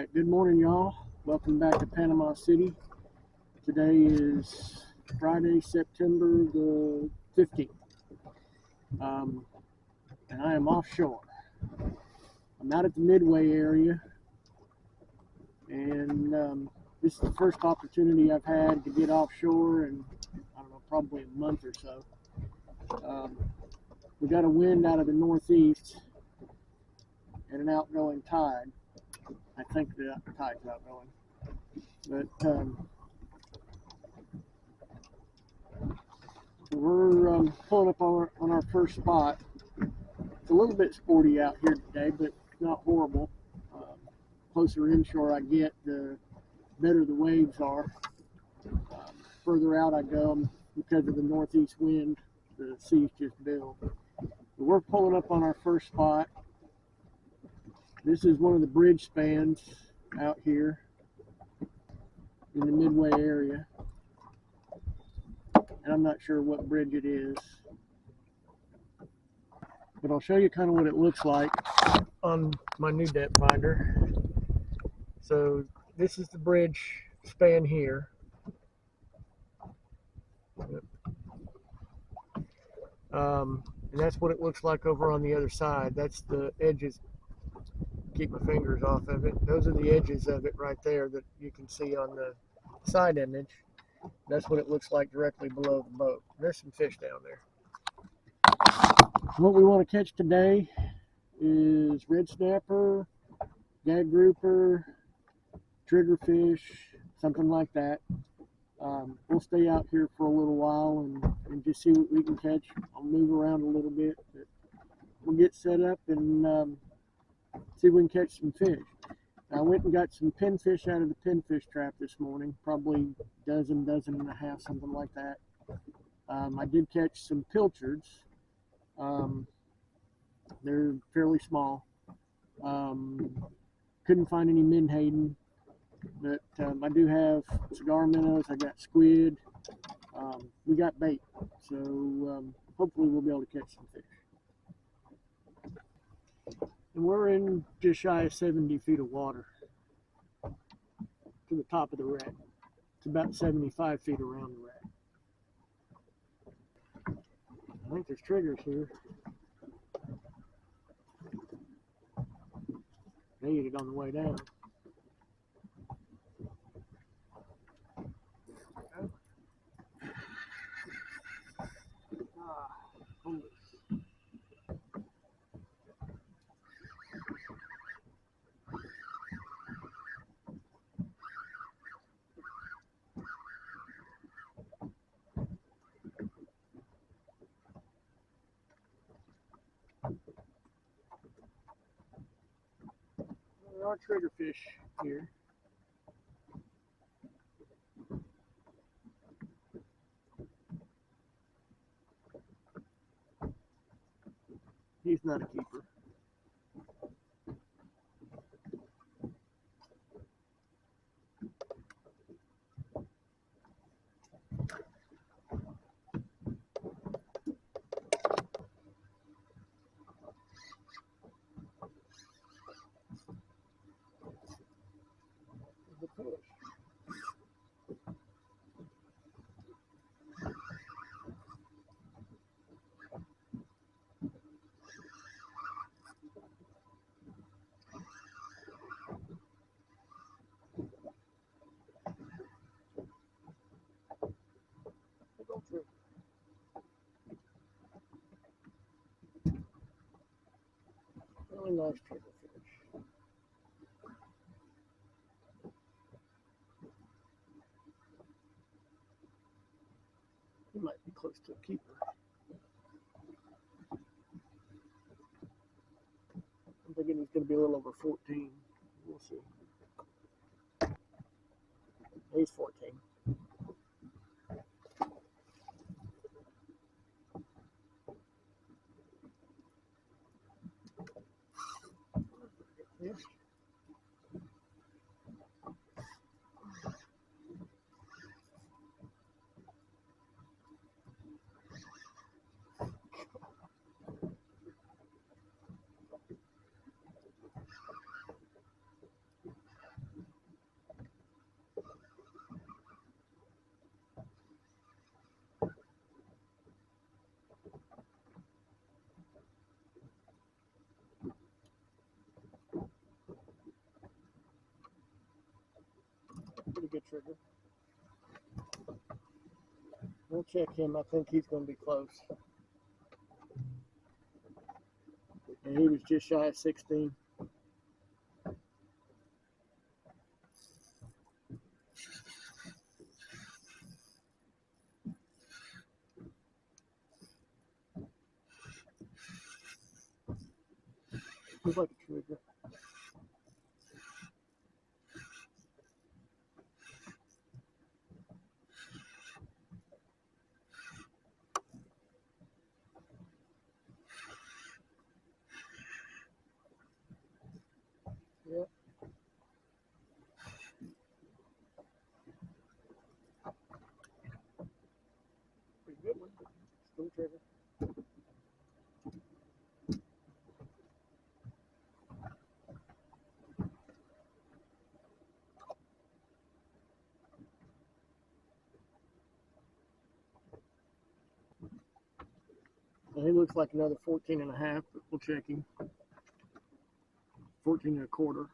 Alright, good morning y'all. Welcome back to Panama City. Today is Friday, September the 15th. And I am offshore. I'm out at the Midway area, and this is the first opportunity I've had to get offshore in, I don't know, probably a month or so. We got a wind out of the northeast and an outgoing tide. I think the tide's outgoing. But we're pulling up on our first spot. It's a little bit sporty out here today, but not horrible. Closer inshore I get, the better the waves are. Further out I go, because of the northeast wind, the seas just build. But we're pulling up on our first spot. This is one of the bridge spans out here in the Midway area. And I'm not sure what bridge it is. But I'll show you kind of what it looks like on my new depth finder. So this is the bridge span here. And that's what it looks like over on the other side. That's the edges. Keep my fingers off of it. Those are the edges of it right there that you can see on the side image. That's what it looks like directly below the boat. There's some fish down there. What we want to catch today is red snapper, gag grouper, triggerfish, something like that. We'll stay out here for a little while and just see what we can catch. I'll move around a little bit, but we'll get set up and see if we can catch some fish. I went and got some pinfish out of the pinfish trap this morning, probably dozen and a half, something like that. I did catch some pilchards. They're fairly small. Couldn't find any menhaden, but I do have cigar minnows. I got squid. We got bait, so hopefully we'll be able to catch some fish. And we're in just shy of 70 feet of water to the top of the wreck. It's about 75 feet around the wreck. I think there's triggers here. They ate it on the way down. There are triggerfish here. He's not a keeper. The fish. Really nice triggerfish. He might be close to a keeper. I'm thinking he's going to be a little over 14. We'll see. He's 14. Yes. pretty good trigger. We'll check him. I think he's going to be close. And he was just shy of 16. He's like a trigger. Yep. Pretty good one. Still trigger. And he looks like another 14 and a half, but we'll check him. 14 and a quarter.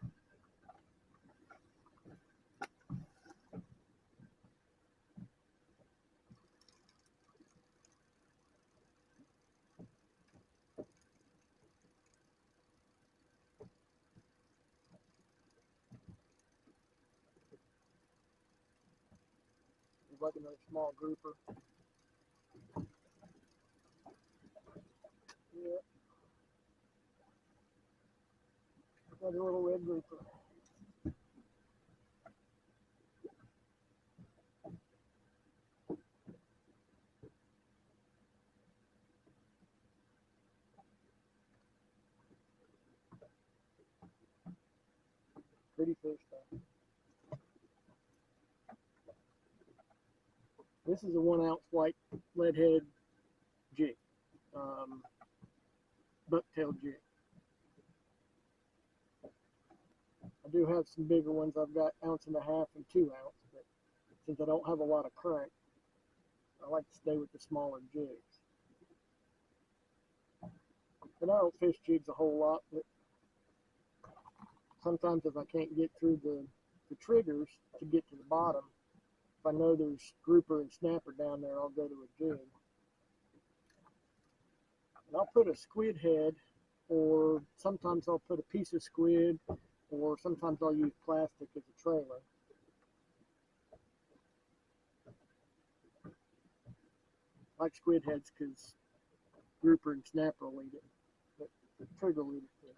He's like another small grouper. Yeah. Another little red grouper. Pretty fish though. This is a 1 ounce white leadhead jig. Bucktail jig. I do have some bigger ones. I've got 1.5 ounces and 2 ounce, but since I don't have a lot of current, I like to stay with the smaller jigs. But I don't fish jigs a whole lot, but sometimes if I can't get through the triggers to get to the bottom, if I know there's grouper and snapper down there, I'll go to a jig. And I'll put a squid head, or sometimes I'll put a piece of squid, or sometimes I'll use plastic as a trailer. I like squid heads because grouper and snapper will eat it, but the trigger will eat it too.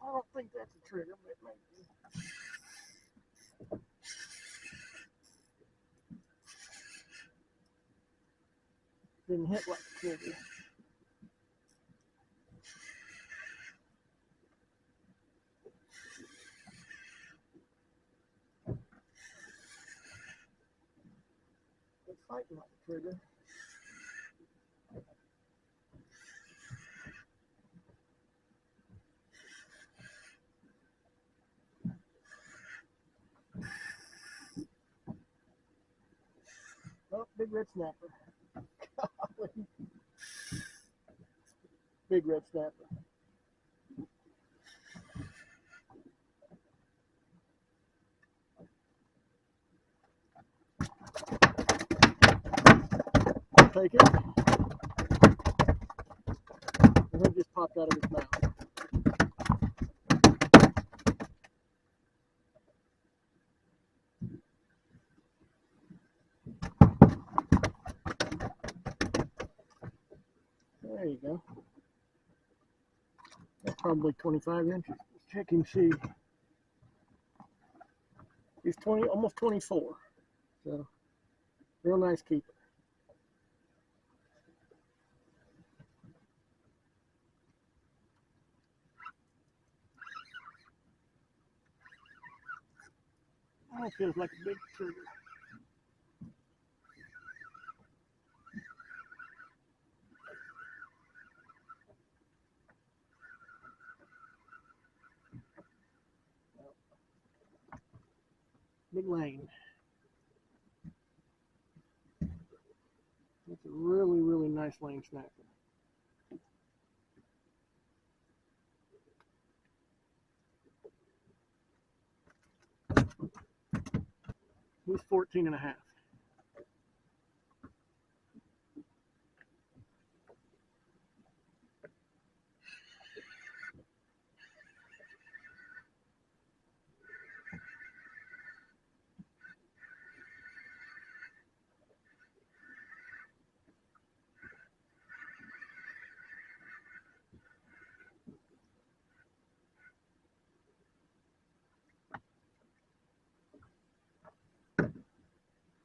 I don't think that's a trigger, but it might be. Didn't hit like a trigger. It's fighting like a trigger. Oh, big red snapper. Golly. Big red snapper. I'll take it. And he just popped out of his mouth. There you go. That's probably 25 inches. Let's check and see. He's 20, almost 24. So, real nice keeper. Oh, it feels like a big trigger. Big lane. That's a really, really nice lane snapper. He's 14 and a half.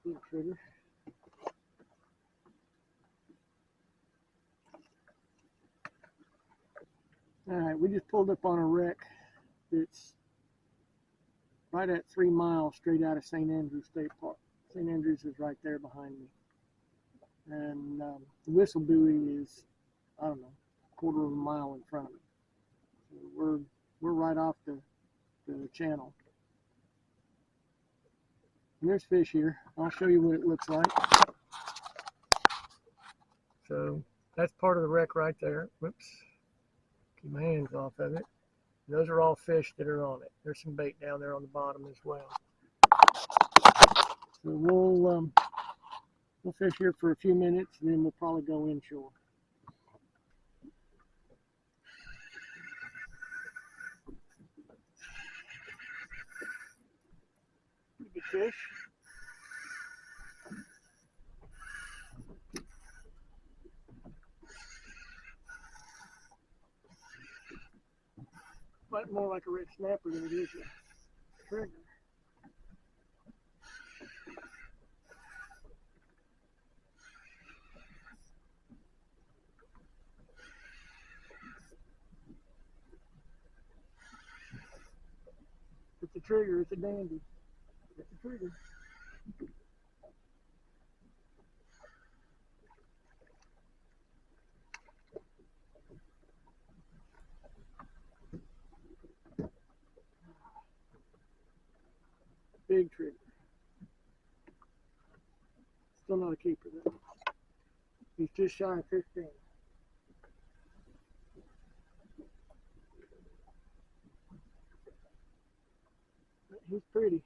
Big trigger. All right, we just pulled up on a wreck that's right at 3 miles straight out of St. Andrews State Park. St. Andrews is right there behind me. And the whistle buoy is, I don't know, a quarter of a mile in front of me. So we're right off the channel. And there's fish here. I'll show you what it looks like. So that's part of the wreck right there. Whoops. Keep my hands off of it. Those are all fish that are on it. There's some bait down there on the bottom as well. So we'll fish here for a few minutes, and then we'll probably go inshore. Good fish. But more like a red snapper than it is a trigger. It's a trigger, it's a dandy. It's a trigger. Big trigger. Still not a keeper though. He's just shy of 15. He's pretty.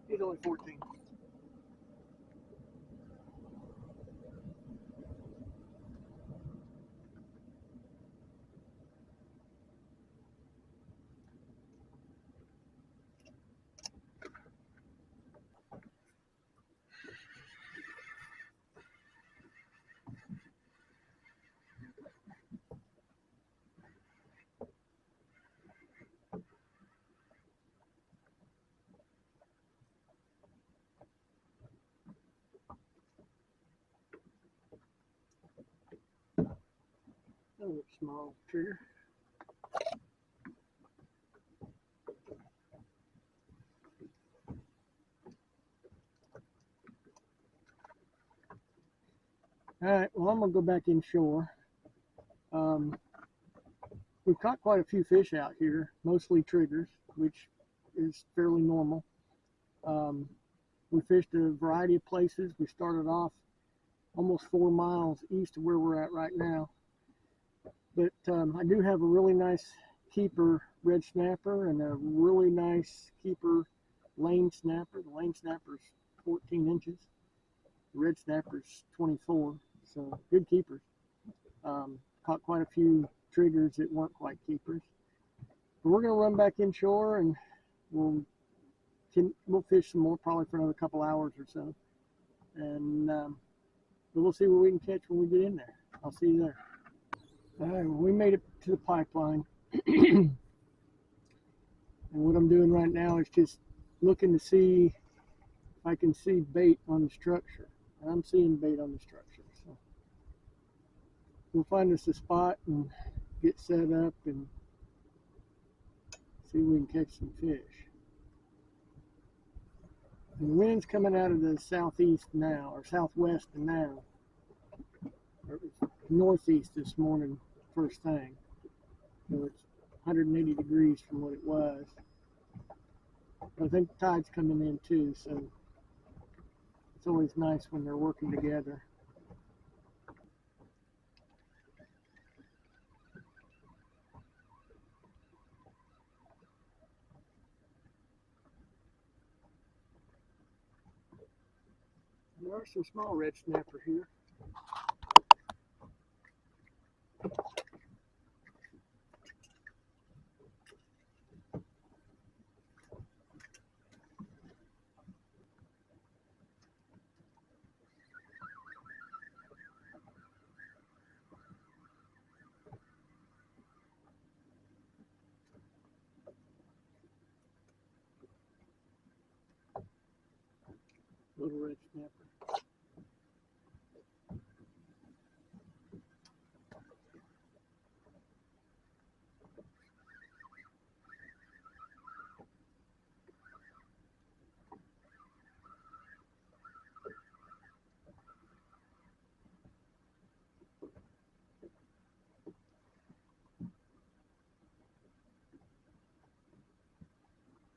He's only 14. That looks small trigger. Alright, well I'm going to go back inshore. We've caught quite a few fish out here, mostly triggers, which is fairly normal. We fished a variety of places. We started off almost 4 miles east of where we're at right now. But I do have a really nice keeper red snapper and a really nice keeper lane snapper. The lane snapper's 14 inches. The red snapper's 24, so good keepers. Caught quite a few triggers that weren't quite keepers. But we're going to run back inshore and we'll fish some more, probably for another couple hours or so. And we'll see what we can catch when we get in there. I'll see you there. All right, well, we made it to the pipeline. And what I'm doing right now is just looking to see if I can see bait on the structure. And I'm seeing bait on the structure. So we'll find us a spot and get set up and see if we can catch some fish. And the wind's coming out of the southeast now, or southwest now. Or northeast this morning, first thing. So it's 180 degrees from what it was. I think the tide's coming in too, so it's always nice when they're working together. There are some small red snapper here. Little red snapper.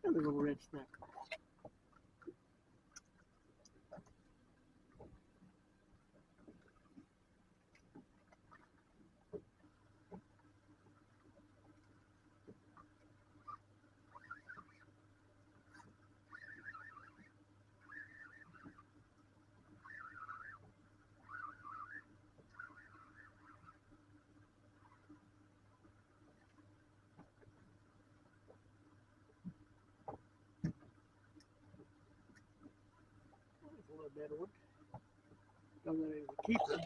Another little red snapper. There's a little better one. Don't let it as a keeper.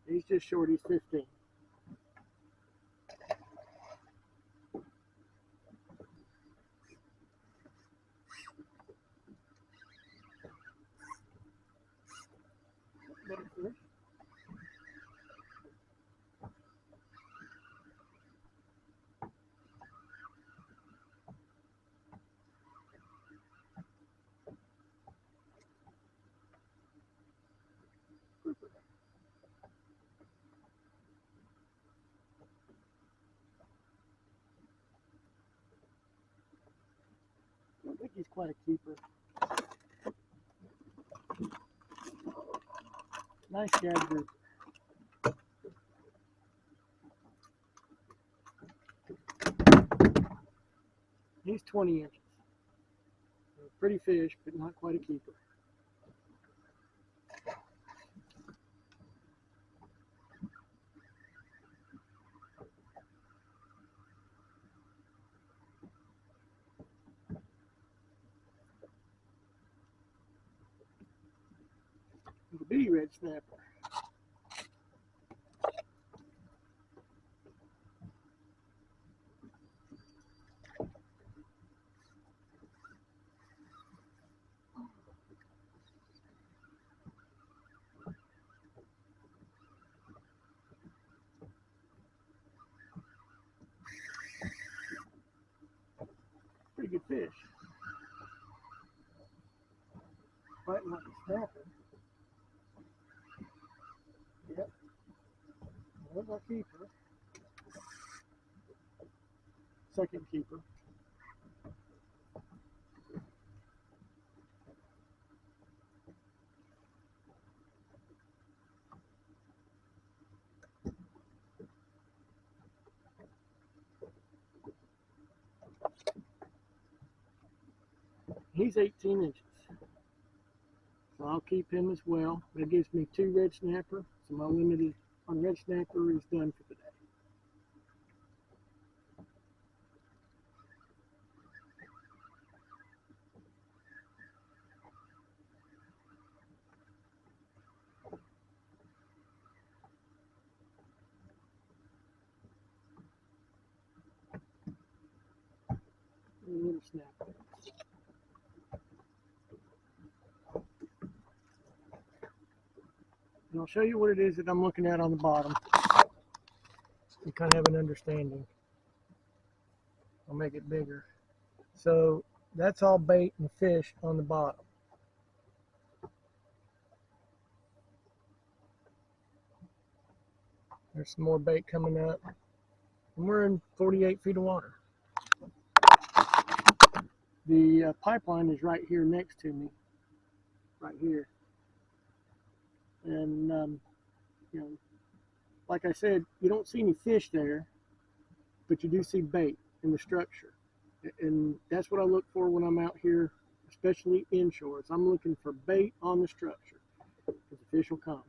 He's just short, he's 15. Better fish. I don't think he's quite a keeper. Nice gag group. He's 20 inches. Pretty fish, but not quite a keeper. The bitty red snapper. Pretty good fish. Fighting like a snapper. Yep. There's our keeper. Second keeper. He's 18 inches. So I'll keep him as well. That gives me 2 red snapper. So my limit on red snapper is done for the day. little snapper. And I'll show you what it is that I'm looking at on the bottom. You kind of have an understanding. I'll make it bigger. So that's all bait and fish on the bottom. There's some more bait coming up. And we're in 48 feet of water. The pipeline is right here next to me. Right here. And, you know, like I said, you don't see any fish there, but you do see bait in the structure. And that's what I look for when I'm out here, especially inshore. I'm looking for bait on the structure, because the fish will come.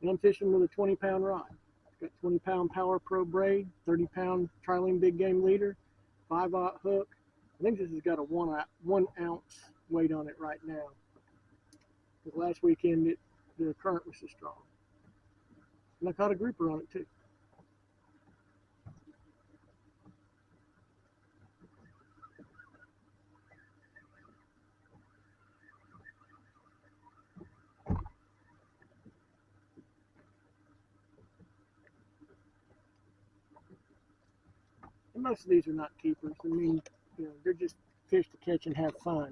And I'm fishing with a 20-pound rod. It's got 20-pound Power Pro braid, 30-pound Trilene Big Game leader, 5/0 hook. I think this has got a 1 ounce weight on it right now. Because last weekend the current was so strong. And I caught a grouper on it too. And most of these are not keepers. I mean, you know, they're just fish to catch and have fun.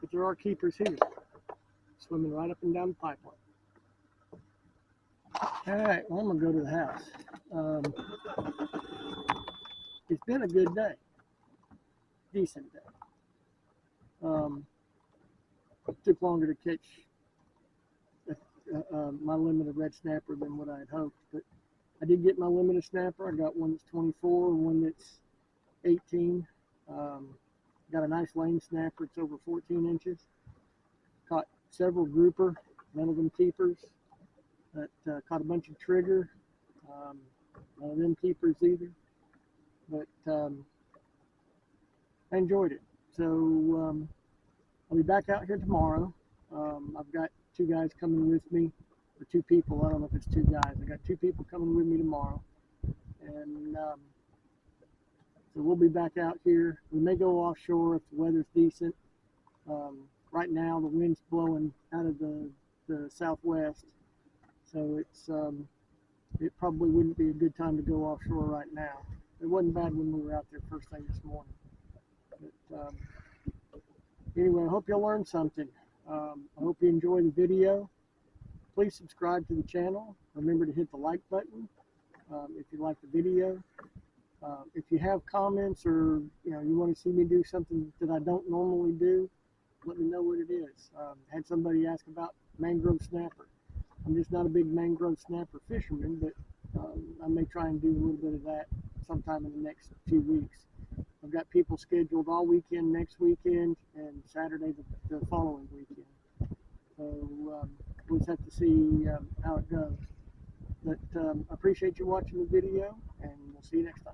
But there are keepers here, swimming right up and down the pipeline. All right, well, I'm gonna go to the house. It's been a good day, decent day. Took longer to catch my limit of red snapper than what I had hoped, but I did get my limit of snapper. I got one that's 24, one that's 18. Got a nice lane snapper. It's over 14 inches. Caught several grouper, none of them keepers. But caught a bunch of trigger, none of them keepers either. But I enjoyed it. So I'll be back out here tomorrow. I've got 2 guys coming with me, or 2 people. I don't know if it's 2 guys. I got 2 people coming with me tomorrow, and so we'll be back out here. We may go offshore if the weather's decent. Right now the wind's blowing out of the southwest, so it probably wouldn't be a good time to go offshore right now. It wasn't bad when we were out there first thing this morning. But anyway, I hope you'll learn something. I hope you enjoy the video. Please subscribe to the channel. Remember to hit the like button if you like the video. If you have comments, or you want to see me do something that I don't normally do, let me know what it is. Had somebody ask about mangrove snapper. I'm just not a big mangrove snapper fisherman, but I may try and do a little bit of that sometime in the next few weeks. I've got people scheduled all weekend next weekend and Saturday the following weekend. So we'll just have to see how it goes. But I appreciate you watching the video, and we'll see you next time.